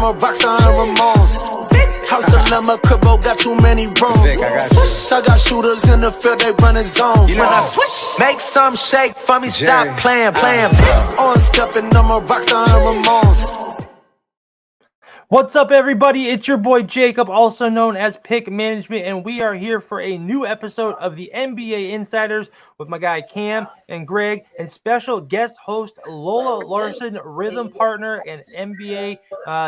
I'm a rockstar and Ramones. House dilemma, cribbo, got too many rooms. I got shooters in the field, they running zones. When I switch, make some shake for me, stop playing. On stepping, I'm a rockstar and Ramones. What's up, everybody? It's your boy Jacob, also known as Pick Management, and we are here for a new episode of the NBA Insiders with my guy Cam and Greg, and special guest host Lola Larson, rhythm partner and NBA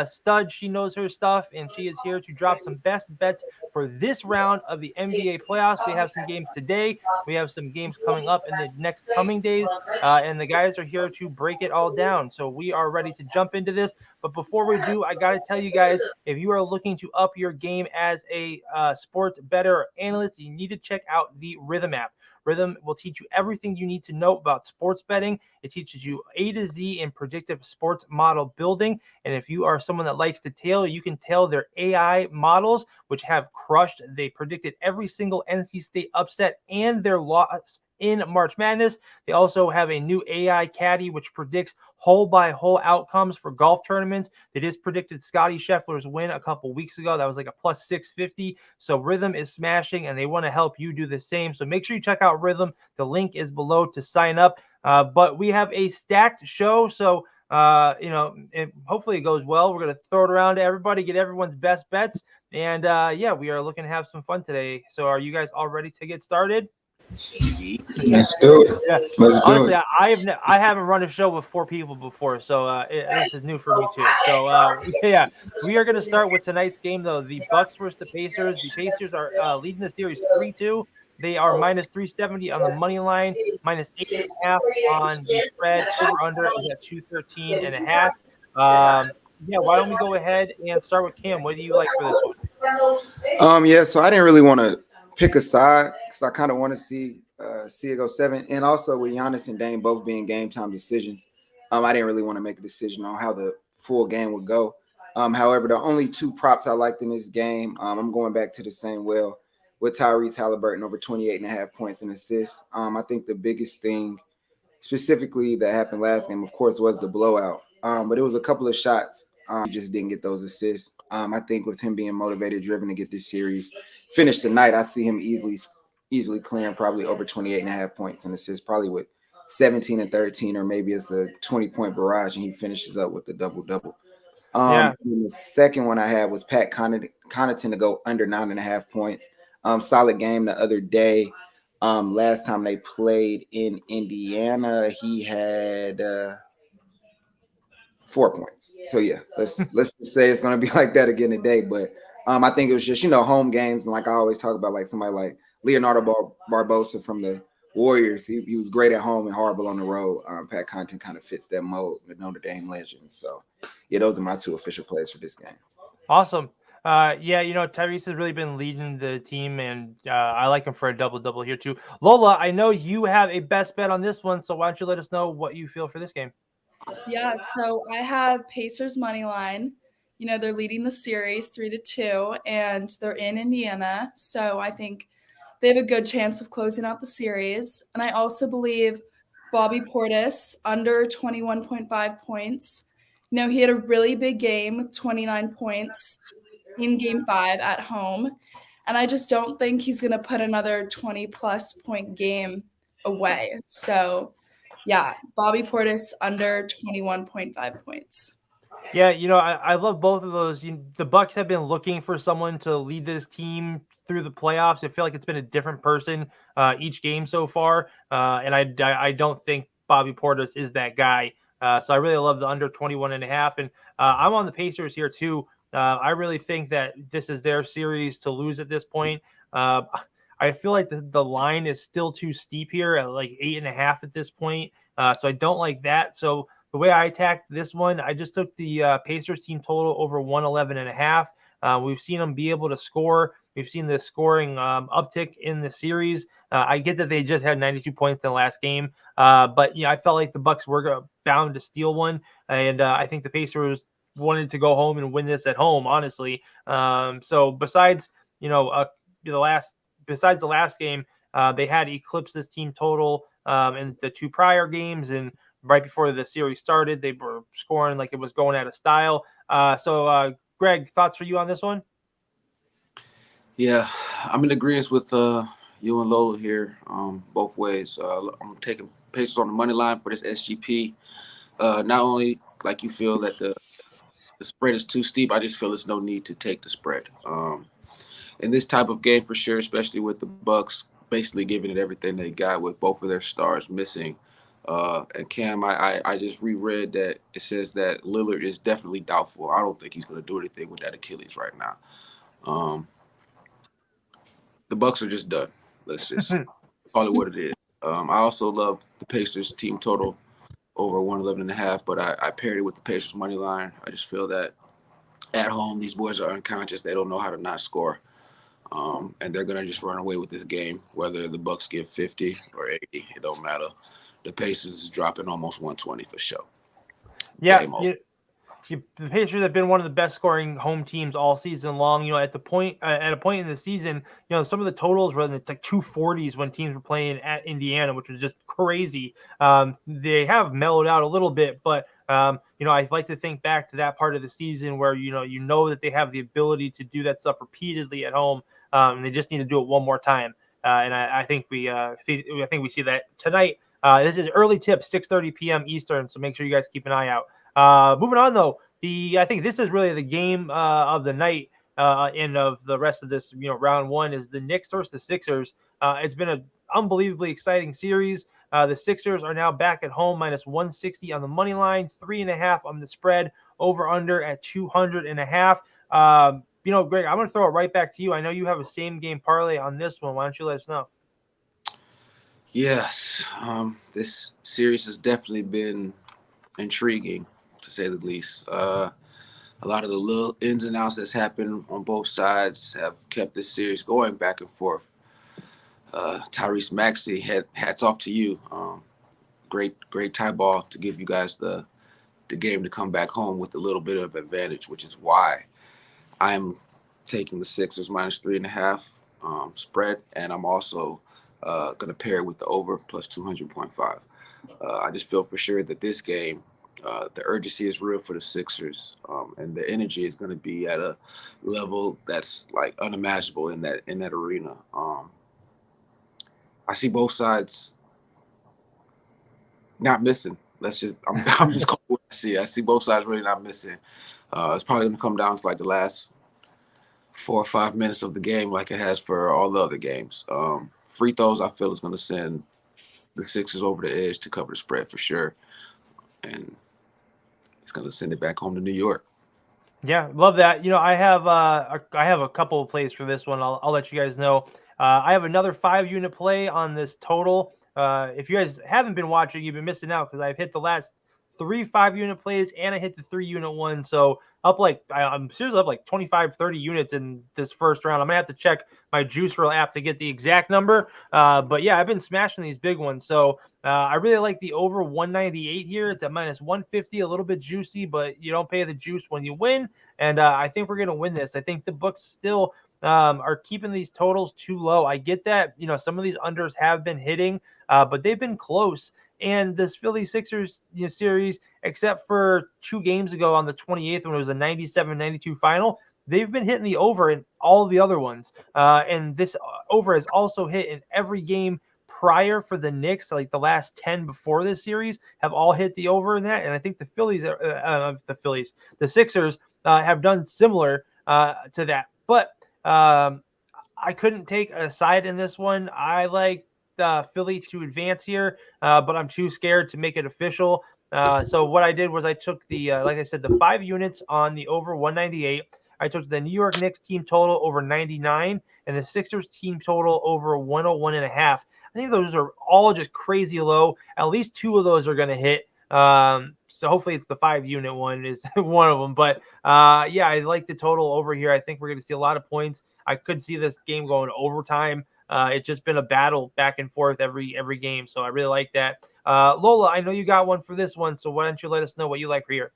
stud. She knows her stuff, and she is here to drop some best bets for this round of the NBA playoffs. We have some games today. We have some games coming up in the next coming days, and the guys are here to break it all down. So we are ready to jump into this. But before we do, I got to tell you guys, if you are looking to up your game as a sports bettor or analyst, you need to check out the Rhythm app. Rhythm will teach you everything you need to know about sports betting. It teaches you A to Z in predictive sports model building. And if you are someone that likes to tail, you can tail their AI models, which have crushed. They predicted every single NC State upset and their loss in March Madness. They also have a new AI caddy, which predicts hole-by-hole outcomes for golf tournaments. They just predicted Scottie Scheffler's win a couple weeks ago. That was like a plus 650. So Rhythm is smashing, and they want to help you do the same. So make sure you check out Rhythm. The link is below to sign up. But we have a stacked show, so hopefully it goes well. We're going to throw it around to everybody, get everyone's best bets. And we are looking to have some fun today. So are you guys all ready to get started? Let's do it. Yeah. Honestly, I haven't run a show with four people before, so this is new for me too. So we are going to start with tonight's game, though. The Bucks versus the Pacers. The Pacers are leading the series 3-2. They are minus 370 on the money line, minus 8.5 on the spread. Over under is at 213.5. Why don't we go ahead and start with Cam? What do you like for this one? So I didn't really want to pick a side because I kind of want to see it go 7. And also with Giannis and Dame both being game time decisions, I didn't really want to make a decision on how the full game would go. However, the only two props I liked in this game, I'm going back to the same well with Tyrese Halliburton over 28.5 points and assists. I think the biggest thing specifically that happened last game, of course, was the blowout. But it was a couple of shots. He just didn't get those assists. I think with him being motivated, driven to get this series finished tonight, I see him easily clearing probably over 28.5 points and assists, probably with 17 and 13, or maybe it's a 20-point barrage and he finishes up with the double-double. And the second one I had was Pat Connaughton to go under 9.5 points. Solid game the other day. Last time they played in Indiana, he had 4 points. So let's just say it's going to be like that again today. But I think it was just, home games. And like I always talk about, like somebody like Leonardo Barbosa from the Warriors. He was great at home and horrible on the road. Pat Connaughton kind of fits that mold, the Notre Dame legend. So those are my two official plays for this game. Awesome. Tyrese has really been leading the team, and I like him for a double-double here too. Lola, I know you have a best bet on this one, so why don't you let us know what you feel for this game? Yeah, so I have Pacers money line. They're leading the series 3-2, and they're in Indiana, so I think they have a good chance of closing out the series. And I also believe Bobby Portis under 21.5 points. He had a really big game, 29 points in Game 5 at home, and I just don't think he's going to put another 20-plus point game away. So, Bobby Portis under 21.5 points. Yeah, I love both of those. The Bucks have been looking for someone to lead this team through the playoffs. I feel like it's been a different person each game so far, and I don't think Bobby Portis is that guy. So I really love the under 21.5, and I'm on the Pacers here too. I really think that this is their series to lose at this point. I feel like the line is still too steep here at like 8.5 at this point. So I don't like that. So the way I attacked this one, I just took the Pacers team total over 111.5. We've seen them be able to score. We've seen the scoring uptick in the series. I get that they just had 92 points in the last game, but I felt like the Bucks were bound to steal one, and I think the Pacers wanted to go home and win this at home, honestly. So besides the last game, they had eclipsed this team total in the two prior games, and right before the series started, they were scoring like it was going out of style. So, Greg, thoughts for you on this one? Yeah, I'm in agreement with you and Lola here, both ways. I'm taking Pacers on the money line for this SGP. Not only like you feel that the spread is too steep, I just feel there's no need to take the spread. In this type of game for sure, especially with the Bucks basically giving it everything they got with both of their stars missing. And Cam, I just reread that it says that Lillard is definitely doubtful. I don't think he's going to do anything with that Achilles right now. The Bucks are just done. Let's just call it what it is. I also love the Pacers team total over 111.5, but I paired it with the Pacers money line. I just feel that at home these boys are unconscious. They don't know how to not score. And they're gonna just run away with this game, whether the Bucks give 50 or 80, it don't matter. The Pacers is dropping almost 120 for sure. Yeah, the Pacers have been one of the best scoring home teams all season long. At a point in the season, some of the totals were in the 240s when teams were playing at Indiana, which was just crazy. They have mellowed out a little bit, but I'd like to think back to that part of the season where that they have the ability to do that stuff repeatedly at home. And they just need to do it one more time. And I think we see that tonight. This is early tip, 6:30 p.m. Eastern, so make sure you guys keep an eye out. Moving on though, I think this is really the game of the night and of the rest of this. Round one is the Knicks versus the Sixers. It's been an unbelievably exciting series. The Sixers are now back at home, minus 160 on the money line, 3.5 on the spread, over under at 200.5. Greg, I'm going to throw it right back to you. I know you have a same game parlay on this one. Why don't you let us know? Yes, this series has definitely been intriguing, to say the least. A lot of the little ins and outs that's happened on both sides have kept this series going back and forth. Tyrese Maxey, hats off to you. Great tie ball to give you guys the game to come back home with a little bit of advantage, which is why I'm taking the Sixers minus 3.5 spread, and I'm also going to pair it with the over plus 200.5. I just feel for sure that this game, the urgency is real for the Sixers, and the energy is going to be at a level that's like unimaginable in that arena. I see both sides not missing. I'm just going with what I see. I see both sides really not missing. It's probably going to come down to like the last 4 or 5 minutes of the game, like it has for all the other games. Free throws, I feel, is going to send the Sixers over the edge to cover the spread for sure, and it's going to send it back home to New York. Yeah, love that. I have a couple of plays for this one. I'll let you guys know. I have another 5-unit play on this total. If you guys haven't been watching, you've been missing out because I've hit the last 3 5-unit plays and I hit the 3-unit one. So I'm seriously up like 25, 30 units in this first round. I'm gonna have to check my Juicerel app to get the exact number. But yeah, I've been smashing these big ones. So I really like the over 198 here. It's at minus 150, a little bit juicy, but you don't pay the juice when you win. And I think we're gonna win this. I think the Bucks still are keeping these totals too low. I get that, some of these unders have been hitting, but they've been close. And this Philly Sixers series, except for 2 games ago on the 28th when it was a 97-92 final, they've been hitting the over in all the other ones. And this over has also hit in every game prior for the Knicks. Like the last 10 before this series have all hit the over in that. And I think the Sixers have done similar to that. But I couldn't take a side in this one. I like Philly to advance here, but I'm too scared to make it official. So what I did was I took like I said, the 5 units on the over 198. I took the New York Knicks team total over 99 and the Sixers team total over 101.5. I think those are all just crazy low. At least 2 of those are going to hit. So hopefully it's the 5-unit one is one of them. But yeah, I like the total over here. I think we're going to see a lot of points. I could see this game going to overtime. It's just been a battle back and forth every game. So I really like that. Lola, I know you got one for this one. So why don't you let us know what you like for here?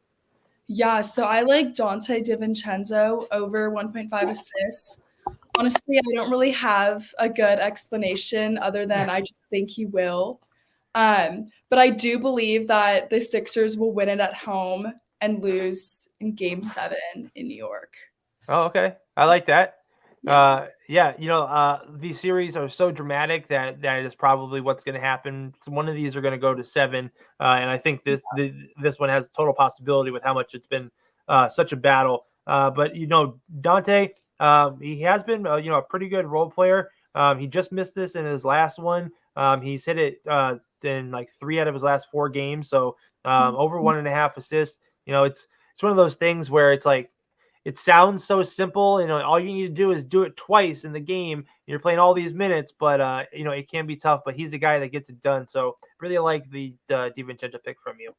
Yeah, so I like Dante DiVincenzo over 1.5 assists. Honestly, I don't really have a good explanation other than I just think he will. But I do believe that the Sixers will win it at home. and lose in Game 7 in New York. Oh, okay. I like that. Yeah. These series are so dramatic that is probably what's going to happen. So one of these are going to go to 7, and I think this one has total possibility with how much it's been such a battle. But Dante, he has been a pretty good role player. He just missed this in his last one. He's hit it in like 3 out of his last 4 games, so over 1.5 assists. It's one of those things where it's like, it sounds so simple. All you need to do is do it twice in the game. You're playing all these minutes, but it can be tough. But he's the guy that gets it done. So really like the DiVincenzo pick from you.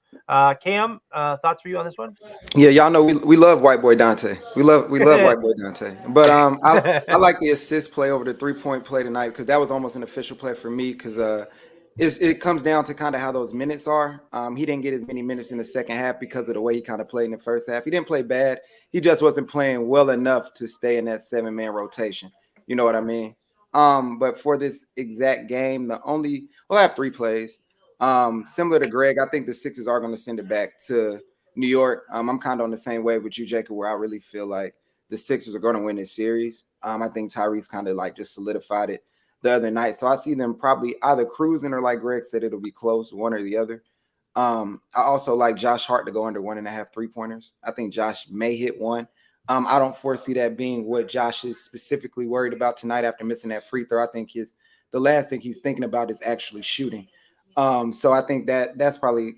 Cam, thoughts for you on this one? Yeah, y'all know we love white boy Dante. We love white boy Dante. But I like the assist play over the 3-point play tonight because that was almost an official play for me because it comes down to kind of how those minutes are. He didn't get as many minutes in the second half because of the way he kind of played in the first half. He didn't play bad. He just wasn't playing well enough to stay in that 7-man rotation. You know what I mean? But for this exact game, we'll have 3 plays. Similar to Greg, I think the Sixers are going to send it back to New York. I'm kind of on the same wave with you, Jacob, where I really feel like the Sixers are going to win this series. I think Tyrese kind of like just solidified it the other night. So I see them probably either cruising or, like Greg said, it'll be close, one or the other. I also like Josh Hart to go under 1.5 3-pointers. I think Josh may hit one. I don't foresee that being what Josh is specifically worried about tonight after missing that free throw. I think the last thing he's thinking about is actually shooting. So I think that's probably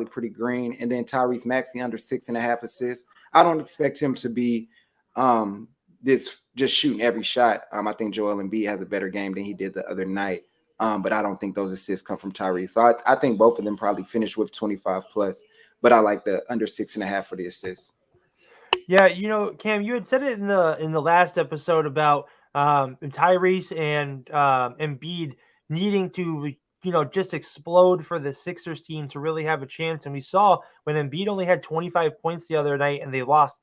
pretty green. And then Tyrese Maxey under 6.5 assists. I don't expect him to be this just shooting every shot. I think Joel Embiid has a better game than he did the other night. But I don't think those assists come from Tyrese. So I think both of them probably finish with 25 plus. But I like the under 6.5 for the assists. Yeah, Cam, you had said it in the last episode about Tyrese and Embiid needing to just explode for the Sixers team to really have a chance. And we saw when Embiid only had 25 points the other night and they lost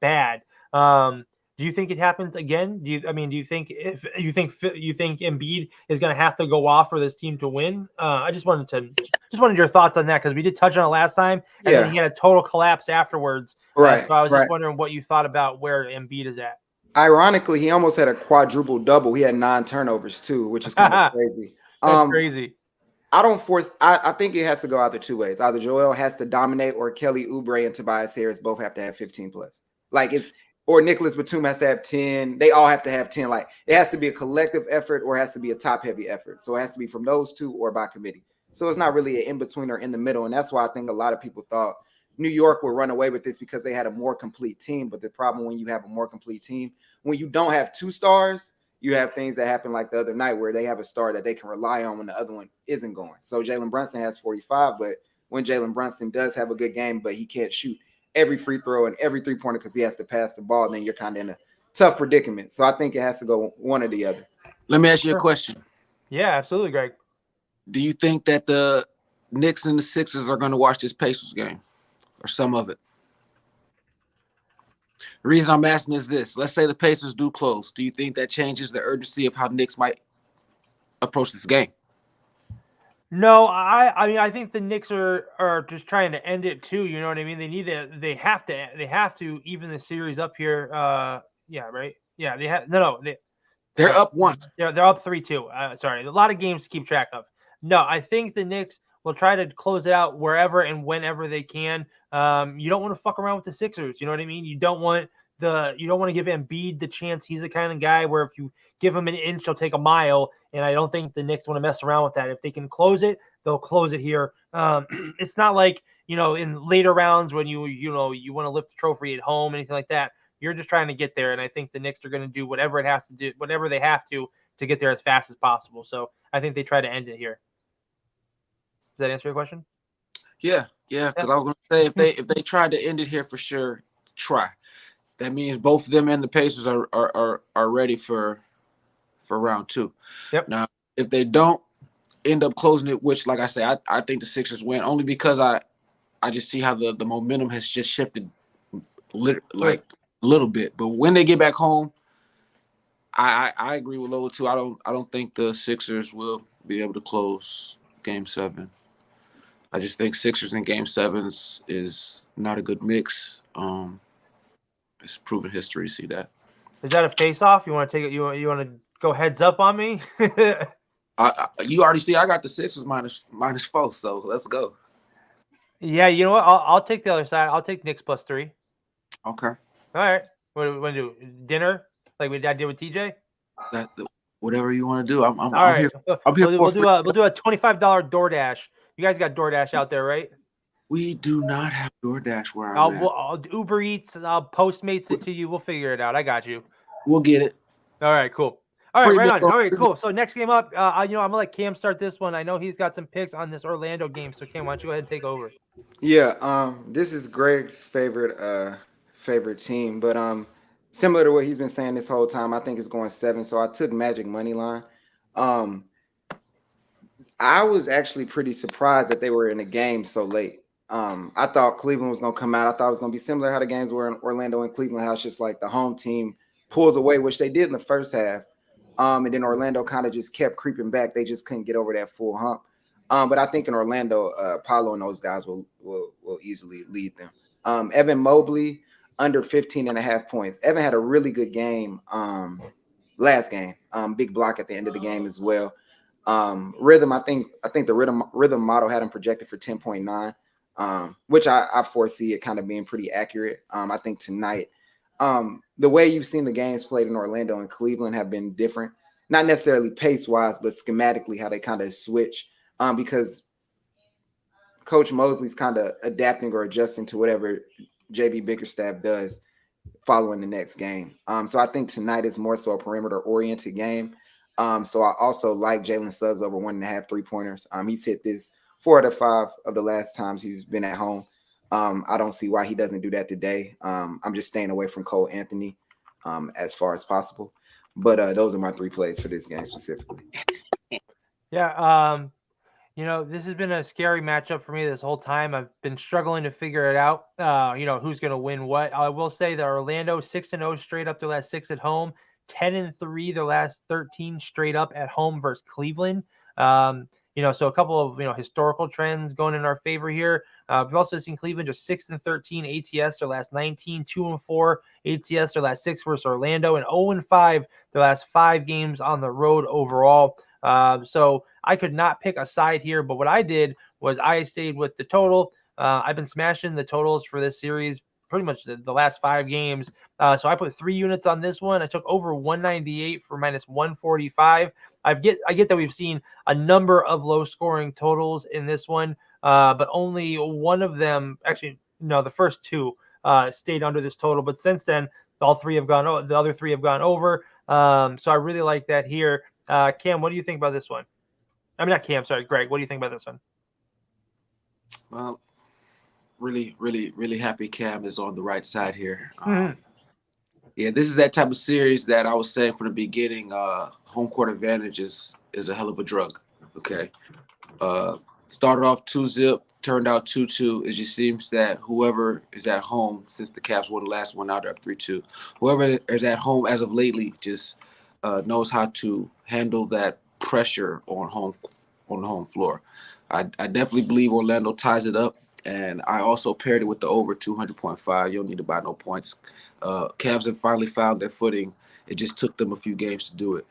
bad. Do you think it happens again? Do you think Embiid is going to have to go off for this team to win? I just wanted your thoughts on that because we did touch on it last time, and then he had a total collapse afterwards. Right. So I was just wondering what you thought about where Embiid is at. Ironically, he almost had a quadruple double. He had 9 turnovers too, which is kind of crazy. That's crazy. I think it has to go either 2 ways. Either Joel has to dominate, or Kelly Oubre and Tobias Harris both have to have 15 plus. Or Nicholas Batum has to have 10. They all have to have 10. Like, it has to be a collective effort or it has to be a top-heavy effort. So it has to be from those 2 or by committee. So it's not really an in-between or in the middle. And that's why I think a lot of people thought New York would run away with this because they had a more complete team. But the problem when you have a more complete team, when you don't have 2 stars, you have things that happen like the other night where they have a star that they can rely on when the other one isn't going. So Jalen Brunson has 45, but when Jalen Brunson does have a good game, but he can't shoot every free throw and every 3-pointer because he has to pass the ball, then you're kind of in a tough predicament. So I think it has to go one or the other. Let me ask you a question. Yeah, absolutely, Greg. Do you think that the Knicks and the Sixers are going to watch this Pacers game or some of it? The reason I'm asking is this. Let's say the Pacers do close. Do you think that changes the urgency of how Knicks might approach this game? No, I think the Knicks are just trying to end it too. You know what I mean? They have to even the series up here. Yeah, right. Yeah, they have They're up 1. Yeah, they're up 3-2. Sorry, a lot of games to keep track of. No, I think the Knicks will try to close it out wherever and whenever they can. You don't want to fuck around with the Sixers. You know what I mean? You don't want to give Embiid the chance. He's the kind of guy where if you give him an inch, he'll take a mile. And I don't think the Knicks want to mess around with that. If they can close it, they'll close it here. It's not like, in later rounds when you want to lift the trophy at home, anything like that. You're just trying to get there. And I think the Knicks are going to do whatever they have to get there as fast as possible. So I think they try to end it here. Does that answer your question? Yeah. Because I was going to say if they try to end it here for sure, try. That means both of them and the Pacers are ready for round 2. Yep. Now, if they don't end up closing it, which, like I say, I think the Sixers win only because I just see how the momentum has just shifted a little bit. But when they get back home, I agree with Lola too. I don't think the Sixers will be able to close Game 7. I just think Sixers in Game 7s is not a good mix. It's proven history to see that. Is that a face-off? You want to take it? You want to go heads up on me? You already see I got the Sixers -4, so let's go. Yeah, you know what? I'll take the other side. I'll take Knicks +3. Okay. All right. What do we want to do? Dinner like I did with TJ? Whatever you want to do. All I'm right. here. I'm here We'll for do a $25 DoorDash. You guys got DoorDash out there, right? We do not have DoorDash where I'm at. I'll Uber Eats. I'll Postmates it to you. We'll figure it out. I got you. We'll get it. All right, cool. All right, Pretty right big on. All right, cool. So next game up, I'm gonna let Cam start this one. I know he's got some picks on this Orlando game. So Cam, why don't you go ahead and take over? Yeah, this is Greg's favorite team, but similar to what he's been saying this whole time, I think it's going 7. So I took Magic money line. I was actually pretty surprised that they were in the game so late. I thought Cleveland was gonna come out. I thought it was gonna be similar how the games were in Orlando and Cleveland, how it's just like the home team pulls away, which they did in the first half. And then Orlando kind of just kept creeping back. They just couldn't get over that full hump. But I think in Orlando, Paulo and those guys will easily lead them. Evan Mobley under 15.5 points. Evan had a really good game last game. Big block at the end of the game as well. Rhythm, I think the rhythm model had him projected for 10.9, which I foresee it kind of being pretty accurate. I think tonight, the way you've seen the games played in Orlando and Cleveland have been different, not necessarily pace wise, but schematically how they kind of switch. Because Coach Mosley's kind of adapting or adjusting to whatever JB Bickerstaff does following the next game. So I think tonight is more so a perimeter-oriented game. So I also like Jalen Suggs over 1.5 3-pointers. He's hit this 4 out of 5 of the last times he's been at home. I don't see why he doesn't do that today. I'm just staying away from Cole Anthony as far as possible. But those are my 3 plays for this game specifically. Yeah, this has been a scary matchup for me this whole time. I've been struggling to figure it out. Who's going to win what. I will say that Orlando 6-0 straight up their last 6 at home, 10-3 their last 13 straight up at home versus Cleveland. So a couple of historical trends going in our favor here. We've also seen Cleveland just 6-13 ATS their last 19, 2-4 ATS their last 6 versus Orlando, and 0-5 their last 5 games on the road overall. So I could not pick a side here, but what I did was I stayed with the total. I've been smashing the totals for this series pretty much the last 5 games. So I put 3 units on this one. I took over 198 for -145. I get that we've seen a number of low scoring totals in this one, but only one of them, actually, no, the first 2 stayed under this total. But since then, the other 3 have gone over. So I really like that here. Cam, what do you think about this one? I mean, not Cam, sorry, Greg. What do you think about this one? Well, really, really, really happy Cam is on the right side here. Yeah, this is that type of series that I was saying from the beginning. Home court advantage is a hell of a drug. Okay, started off 2-0, turned out 2-2. It just seems that whoever is at home, since the Cavs won the last one out, they're up 3-2. Whoever is at home as of lately just knows how to handle that pressure on the home floor. I definitely believe Orlando ties it up. And I also paired it with the over 200.5. You don't need to buy no points. Cavs have finally found their footing. It just took them a few games to do it.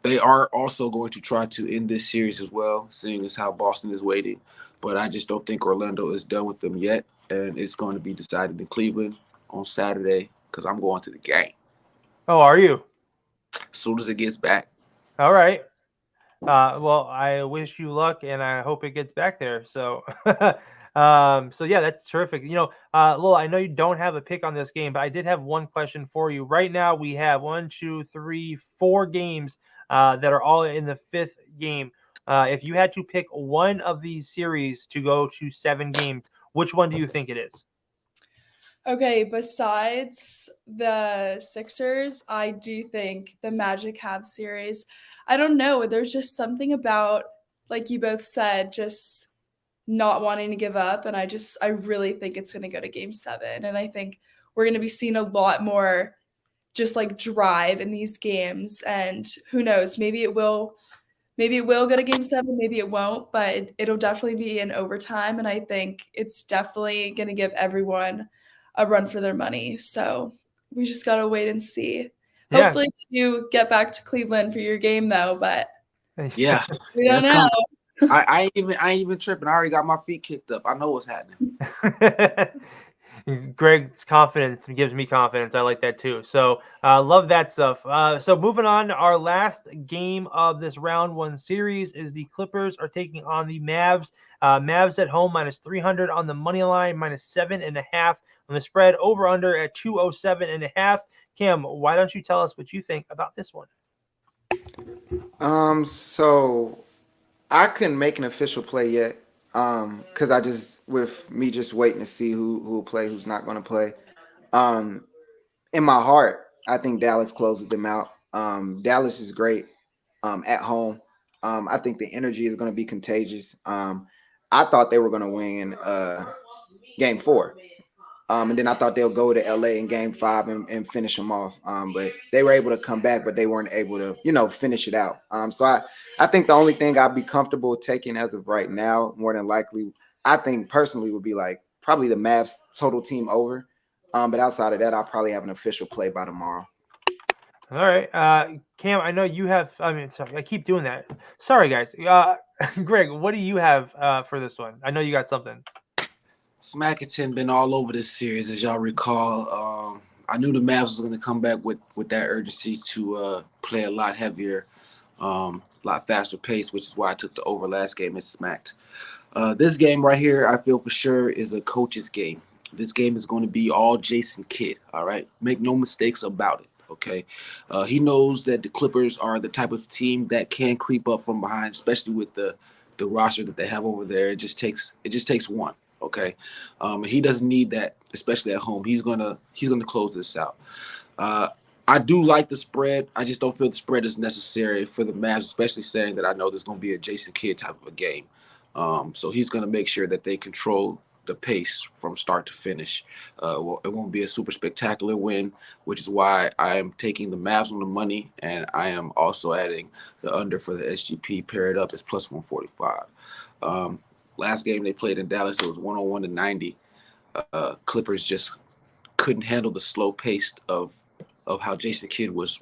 They are also going to try to end this series as well, seeing as how Boston is waiting. But I just don't think Orlando is done with them yet. And it's going to be decided in Cleveland on Saturday because I'm going to the game. Oh, are you? As soon as it gets back. All right. Well, I wish you luck, and I hope it gets back there. So, yeah, that's terrific. Lola, I know you don't have a pick on this game, but I did have one question for you. Right now, we have 1, 2, 3, 4 games that are all in the 5th game. If you had to pick one of these series to go to 7 games, which one do you think it is? Okay, besides the Sixers, I do think the Magic have series. I don't know. There's just something about, like you both said, just not wanting to give up. And I really think it's going to go to game 7. And I think we're going to be seeing a lot more just like drive in these games. And who knows, maybe it will maybe it will go to game 7, maybe it won't, but it'll definitely be in overtime. And I think it's definitely going to give everyone a run for their money. So we just got to wait and see. Yeah. Hopefully you get back to Cleveland for your game though, but Yeah, we don't it's know. coming. I ain't even tripping. I already got my feet kicked up. I know what's happening. Greg's confidence gives me confidence. I like that too. So love that stuff. So moving on, our last game of this round 1 series is the Clippers are taking on the Mavs. Mavs at home -300 on the money line, -7.5 on the spread, over under at 207.5. Cam, why don't you tell us what you think about this one? So I couldn't make an official play yet. Because I just waiting to see who will play, who's not going to play. In my heart, I think Dallas closes them out. Dallas is great at home. I think the energy is going to be contagious. I thought they were going to win game 4. And then I thought they'll go to LA in game 5 and finish them off. But they were able to come back, but they weren't able to, finish it out. So I think the only thing I'd be comfortable taking as of right now, more than likely, I think personally would be like probably the Mavs total team over. But outside of that, I'll probably have an official play by tomorrow. All right. Cam, I know you have, sorry, I keep doing that. Sorry, guys. Greg, what do you have for this one? I know you got something. Smackerton been all over this series, as y'all recall. I knew the Mavs was going to come back with that urgency to play a lot heavier, lot faster pace, which is why I took the over last game and smacked. This game right here, I feel for sure is a coach's game. This game is going to be all Jason Kidd, all right? Make no mistakes about it, okay? He knows that the Clippers are the type of team that can creep up from behind, especially with the roster that they have over there. It just takes one. Okay, and he doesn't need that, especially at home. He's gonna close this out. I do like the spread. I just don't feel the spread is necessary for the Mavs, especially saying that I know there's gonna be a Jason Kidd type of a game. So he's gonna make sure that they control the pace from start to finish. It won't be a super spectacular win, which is why I am taking the Mavs on the money, and I am also adding the under for the SGP paired up as plus 145. Last game they played in Dallas, it was 101-90. Clippers just couldn't handle the slow pace of how Jason Kidd was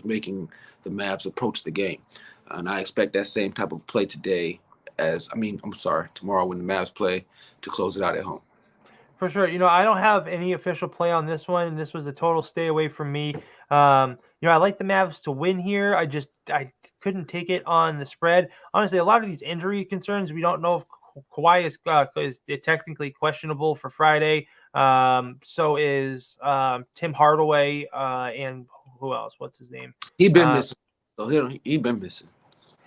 making the Mavs approach the game. And I expect that same type of play tomorrow when the Mavs play to close it out at home. For sure. I don't have any official play on this one. This was a total stay away from me. I like the Mavs to win here. I couldn't take it on the spread. Honestly, a lot of these injury concerns, we don't know if Kawhi is technically questionable for Friday. So is Tim Hardaway and who else? What's his name? He's been missing. So he been missing.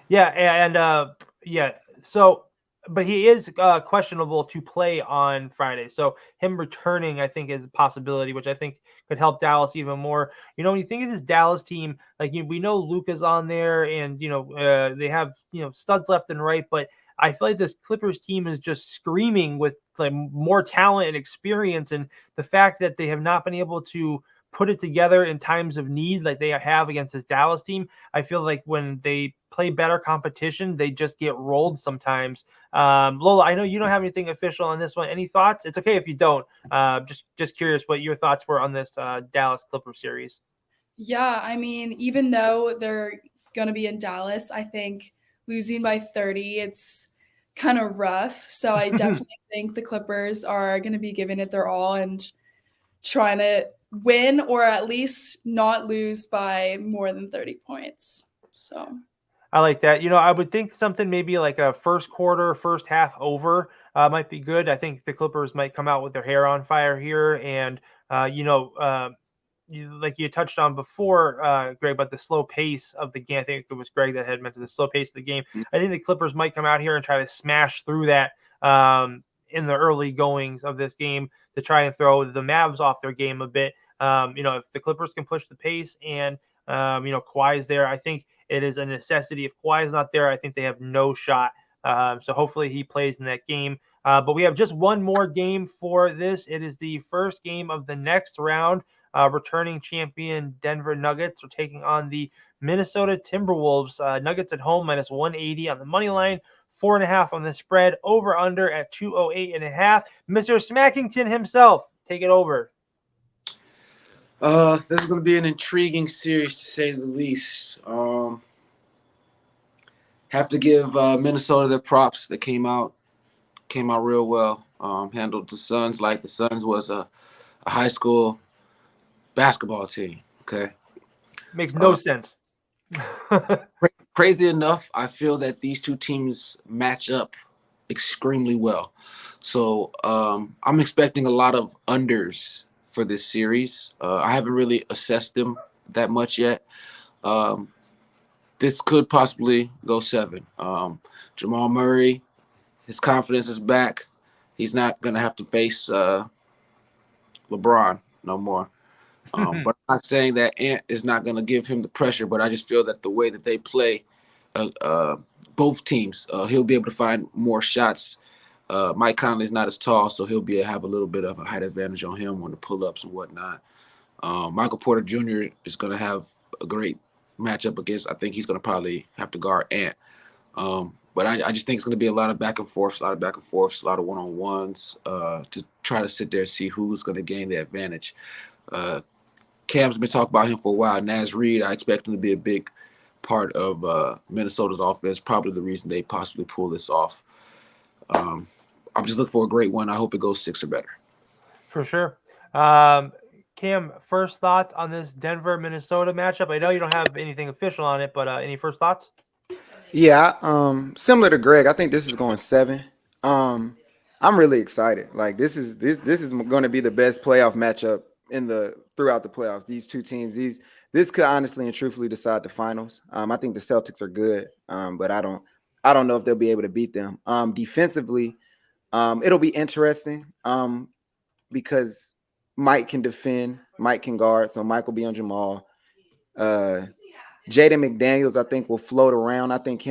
Yeah, and yeah. So, but he is questionable to play on Friday. So him returning, I think, is a possibility, which I think could help Dallas even more. When you think of this Dallas team, like we know Luka's on there, and they have studs left and right, but I feel like this Clippers team is just screaming with like more talent and experience, and the fact that they have not been able to put it together in times of need like they have against this Dallas team. I feel like when they play better competition, they just get rolled sometimes. Lola, I know you don't have anything official on this one. Any thoughts? It's okay if you don't. Just curious what your thoughts were on this Dallas Clippers series. Yeah, I mean, even though they're going to be in Dallas, I think losing by 30, it's kind of rough. So I definitely think the Clippers are going to be giving it their all and trying to win or at least not lose by more than 30 points. So I like that. I would think something maybe like a first quarter, first half over might be good. I think the Clippers might come out with their hair on fire here. And, like you touched on before, Greg, about the slow pace of the game. I think it was Greg that had mentioned the slow pace of the game. I think the Clippers might come out here and try to smash through that in the early goings of this game to try and throw the Mavs off their game a bit. If the Clippers can push the pace and, Kawhi is there, I think it is a necessity. If Kawhi is not there, I think they have no shot. So hopefully he plays in that game. But we have just one more game for this. It is the first game of the next round. Returning champion Denver Nuggets are taking on the Minnesota Timberwolves. Nuggets at home -180 on the money line. 4.5 on the spread. Over under at 208.5. Mr. Smackington himself, take it over. This is going to be an intriguing series to say the least. Have to give Minnesota their props. They came out real well. Handled the Suns like the Suns was a high school basketball team. Okay, Makes no sense. Crazy enough, I feel that these two teams match up extremely well. So I'm expecting a lot of unders for this series. I haven't really assessed them that much yet. This could possibly go 7. Jamal Murray, his confidence is back. He's not going to have to face LeBron no more. But I'm not saying that Ant is not going to give him the pressure, but I just feel that the way that they play both teams, he'll be able to find more shots. Mike Conley's not as tall, so he'll have a little bit of a height advantage on him on the pull-ups and whatnot. Michael Porter Jr. is going to have a great matchup against. I think he's going to probably have to guard Ant. But I just think it's going to be a lot of back and forth, a lot of one-on-ones to try to sit there and see who's going to gain the advantage. Cam's been talking about him for a while. Naz Reid, I expect him to be a big part of Minnesota's offense, probably the reason they possibly pull this off. I'm just looking for a great one. I hope it goes 6 or better. For sure. Cam, first thoughts on this Denver-Minnesota matchup? I know you don't have anything official on it, but any first thoughts? Yeah, similar to Greg, I think this is going 7. I'm really excited. Like this is going to be the best playoff matchup throughout the playoffs. These two teams, this could honestly and truthfully decide the finals. I think the Celtics are good, but I don't know if they'll be able to beat them. Defensively, it'll be interesting because Mike can defend, Mike can guard, so Mike will be on Jamal. Jaden McDaniels, I think, will float around. I think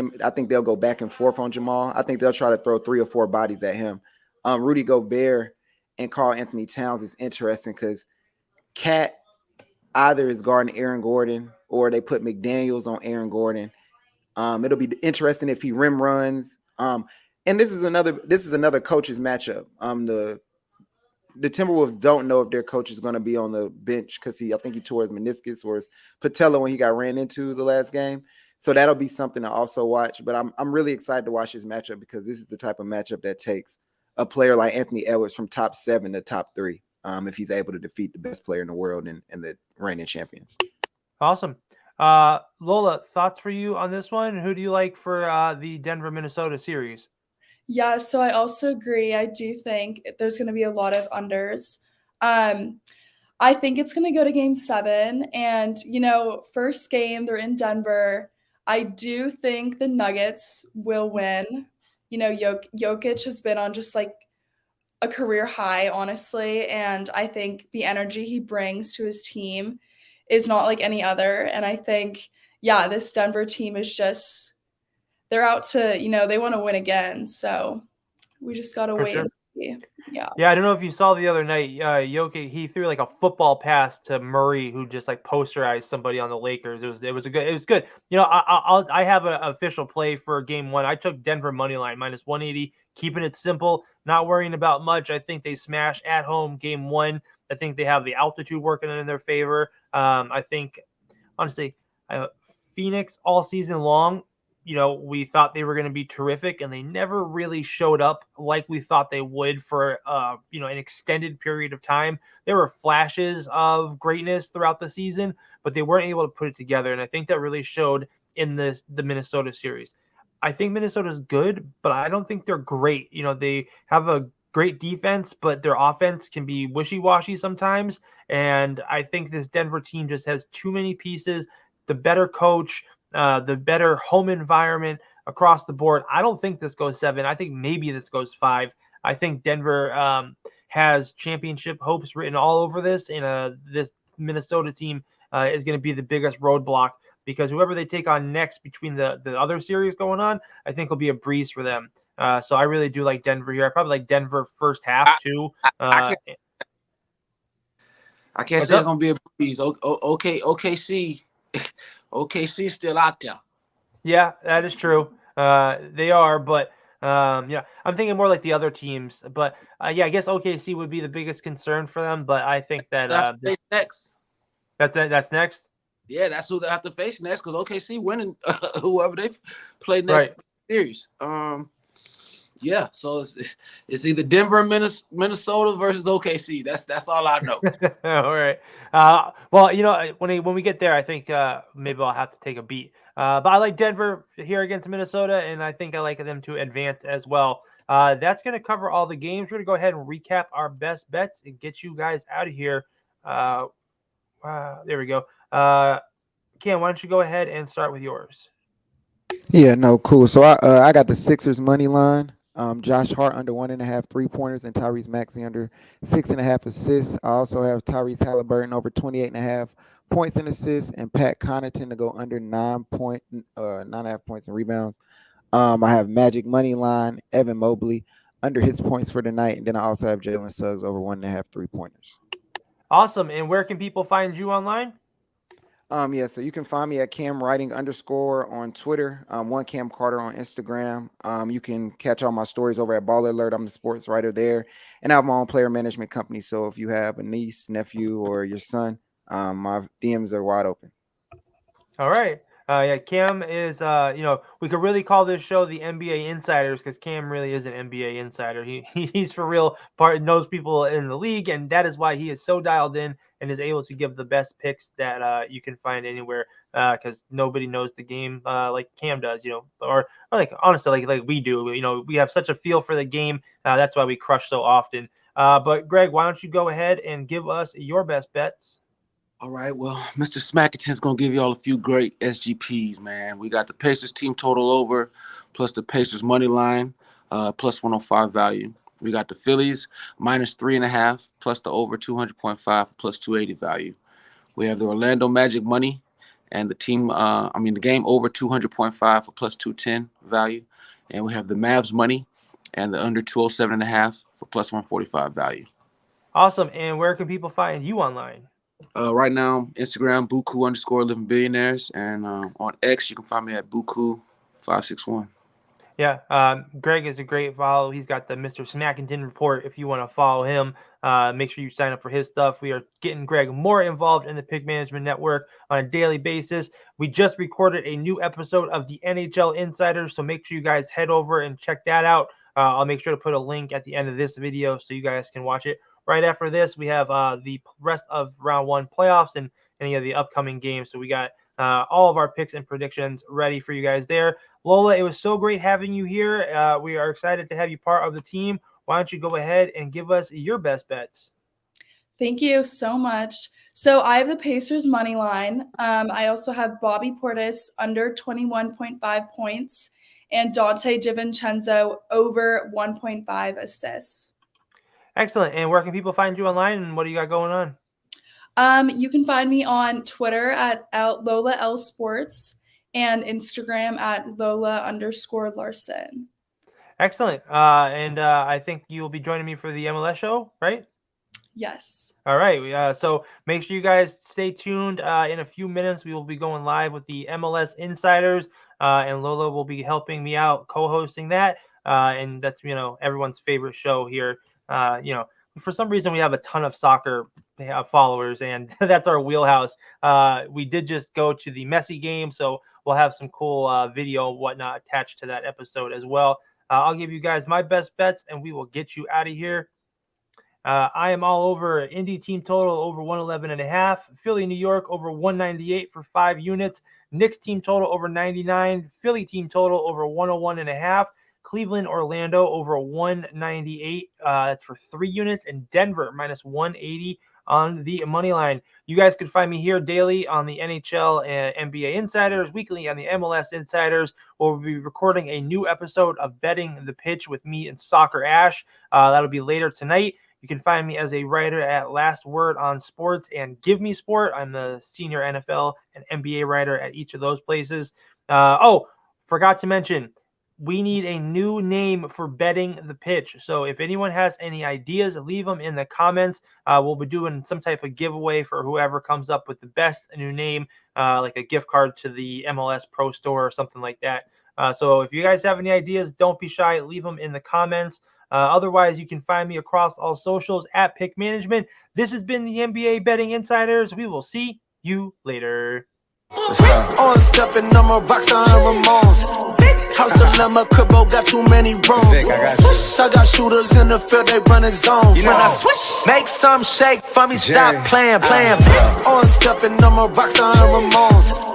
they'll go back and forth on Jamal. I think they'll try to throw 3 or 4 bodies at him. Rudy Gobert and Karl Anthony Towns is interesting because Cat either is guarding Aaron Gordon or they put McDaniels on Aaron Gordon. It'll be interesting if he rim runs. And this is another coach's matchup. The Timberwolves don't know if their coach is going to be on the bench because I think he tore his meniscus or his patella when he got ran into the last game. So that'll be something to also watch. But I'm really excited to watch this matchup because this is the type of matchup that takes a player like Anthony Edwards from top 7 to top 3 if he's able to defeat the best player in the world and the reigning champions. Awesome. Lola, thoughts for you on this one? Who do you like for the Denver-Minnesota series? Yeah, so I also agree. I do think there's going to be a lot of unders. I think it's going to go to game 7. And, first game, they're in Denver. I do think the Nuggets will win. Jokic has been on just like a career high, honestly. And I think the energy he brings to his team is not like any other. And I think, this Denver team is just, they're out to, they want to win again. So we just got to wait and see. Yeah. Yeah, I don't know if you saw the other night, Jokic, he threw like a football pass to Murray, who just like posterized somebody on the Lakers. It was good. I have an official play for game 1. I took Denver money line -180, keeping it simple, not worrying about much. I think they smash at home game 1. I think they have the altitude working in their favor. I think, honestly, Phoenix all season long, we thought they were going to be terrific, and they never really showed up like we thought they would for, an extended period of time. There were flashes of greatness throughout the season, but they weren't able to put it together. And I think that really showed in the Minnesota series. I think Minnesota's good, but I don't think they're great. They have a great defense, but their offense can be wishy-washy sometimes. And I think this Denver team just has too many pieces. The better coach, the better home environment across the board. I don't think this goes 7. I think maybe this goes 5. I think Denver has championship hopes written all over this, and this Minnesota team is going to be the biggest roadblock because whoever they take on next between the other series going on, I think will be a breeze for them. So I really do like Denver here. I probably like Denver first half too. I can't say it's going to be a breeze. OKC. OKC still out there. Yeah, that is true. They are, but yeah, I'm thinking more like the other teams. But yeah, I guess OKC would be the biggest concern for them. But I think that They have to face next. that's next. Yeah, that's who they have to face next because OKC winning whoever they play next Right. series. Yeah, so it's either Denver and Minnesota versus OKC. That's all I know. All right. Well, when we get there, I think maybe I'll have to take a beat. But I like Denver here against Minnesota, and I think I like them to advance as well. That's going to cover all the games. We're going to go ahead and recap our best bets and get you guys out of here. There we go. Cam, why don't you go ahead and start with yours? Yeah, no, cool. So I got the Sixers money line. Josh Hart under 1.5 3-pointers and Tyrese Maxey under 6.5 assists. I also have Tyrese Halliburton over 28.5 points and assists, and Pat Connaughton to go under 9.5 points and rebounds. I have Magic money line, Evan Mobley under his points for the night, and then I also have Jalen Suggs over 1.5 3-pointers. Awesome. And where can people find you online? Yeah, so you can find me at Cam Writing _ on Twitter, one Cam Carter on Instagram. You can catch all my stories over at Ball Alert. I'm the sports writer there, and I have my own player management company. So if you have a niece, nephew, or your son, my DMs are wide open. All right. Yeah, Cam is, we could really call this show the NBA Insiders because Cam really is an NBA insider. He's for real, knows people in the league, and that is why he is so dialed in and is able to give the best picks that you can find anywhere because nobody knows the game like Cam does, or like honestly, like we do. We have such a feel for the game. That's why we crush so often. But Greg, why don't you go ahead and give us your best bets? All right, well, Mr. Smackerton's going to give you all a few great SGPs, man. We got the Pacers team total over, plus the Pacers money line, plus 105 value. We got the Phillies minus 3.5, plus the over 200.5, plus 280 value. We have the Orlando Magic money and the the game over 200.5 for plus 210 value. And we have the Mavs money and the under 207.5 for plus 145 value. Awesome. And where can people find you online? Right now, Instagram, Buku _ Living Billionaires. And on X, you can find me at Buku561. Yeah, Greg is a great follow. He's got the Mr. Smackington report. If you want to follow him, make sure you sign up for his stuff. We are getting Greg more involved in the Pick Management Network on a daily basis. We just recorded a new episode of the NHL Insiders, so make sure you guys head over and check that out. I'll make sure to put a link at the end of this video so you guys can watch it. Right after this, we have the rest of round one playoffs and any of the upcoming games. So we got all of our picks and predictions ready for you guys there. Lola, it was so great having you here. We are excited to have you part of the team. Why don't you go ahead and give us your best bets? Thank you so much. So I have the Pacers money line. I also have Bobby Portis under 21.5 points and Dante DiVincenzo over 1.5 assists. Excellent. And where can people find you online, and what do you got going on? You can find me on Twitter at Lola L Sports and Instagram at Lola _ Larson. Excellent. And I think you'll be joining me for the MLS show, right? Yes. All right. So make sure you guys stay tuned. In a few minutes, we will be going live with the MLS Insiders, and Lola will be helping me out co-hosting that. And that's everyone's favorite show here. For some reason we have a ton of soccer followers, and that's our wheelhouse. We did just go to the Messi game, so we'll have some cool video and whatnot attached to that episode as well. I'll give you guys my best bets, and we will get you out of here. I am all over Indy team total over 111.5, Philly, New York over 198 for 5 units, Knicks team total over 99, Philly team total over 101.5, Cleveland, Orlando over 198. That's for 3 units, and Denver minus 180 on the money line. You guys can find me here daily on the NHL and NBA Insiders, weekly on the MLS Insiders, where we'll be recording a new episode of Betting the Pitch with me and Soccer Ash. That'll be later tonight. You can find me as a writer at Last Word on Sports and Give Me Sport. I'm the senior NFL and NBA writer at each of those places. Forgot to mention, we need a new name for betting the pitch. So if anyone has any ideas, leave them in the comments. We'll be doing some type of giveaway for whoever comes up with the best new name, like a gift card to the MLS Pro Store or something like that. So if you guys have any ideas, don't be shy. Leave them in the comments. Otherwise, you can find me across all socials at Pick Management. This has been the NBA Betting Insiders. We will see you later. On stepping, I'm a rockstar and Ramones. House of my cribbo got too many rooms. Swish, I got shooters in the field, they running zones. When I swish, make some shake for me, stop playing. On stepping, I'm a rockstar and Ramones.